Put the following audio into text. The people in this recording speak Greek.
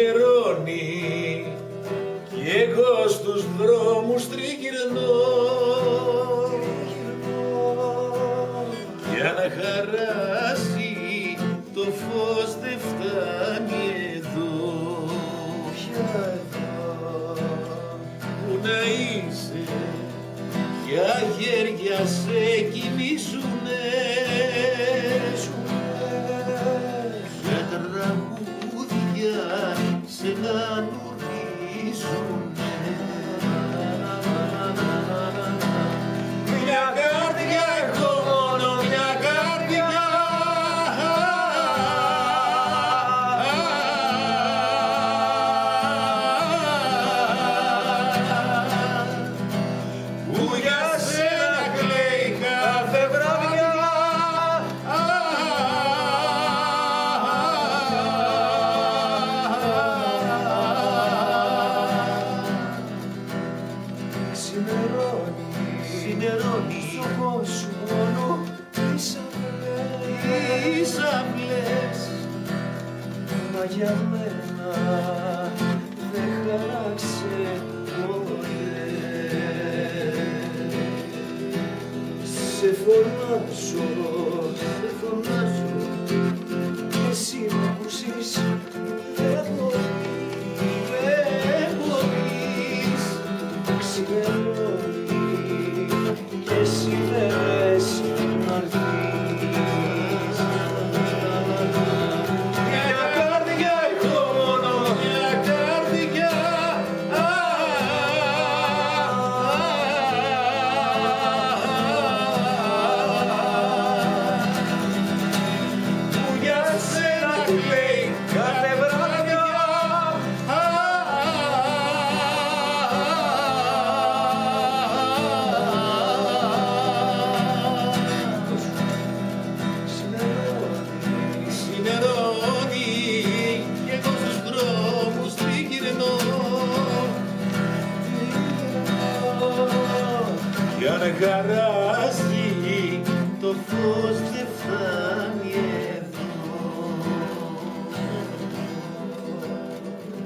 ξημερώνει κι εγώ στους δρόμους τριγυρνώ για να χαράσει το φως δεν φτάνει εδώ. Πια εδώ που να είσαι κι αγέρια σε κοιμήσουνε για τραγούδια σε να νουρίζουνε. Μια καρδιά έχω μόνο, μια καρδιά που για σένα κλαίει κάθε βραδιά. Ξημερώνει στο φως σου μόνο τις αυλές, μα για μένα δεν χαράξε ποτέ. Σε φωνάζω, εσύ μ' ακούσεις, δεν μπορείς. Ξημερώνει και εσύ δεν λες να έρθεις. Μια καρδιά έχω μόνο, μια καρδιά που για σένα κλαίει κάθε βράδια. Ξημερώνει κι εγώ στους δρόμους τριγυρνώ για να χαράσει το φως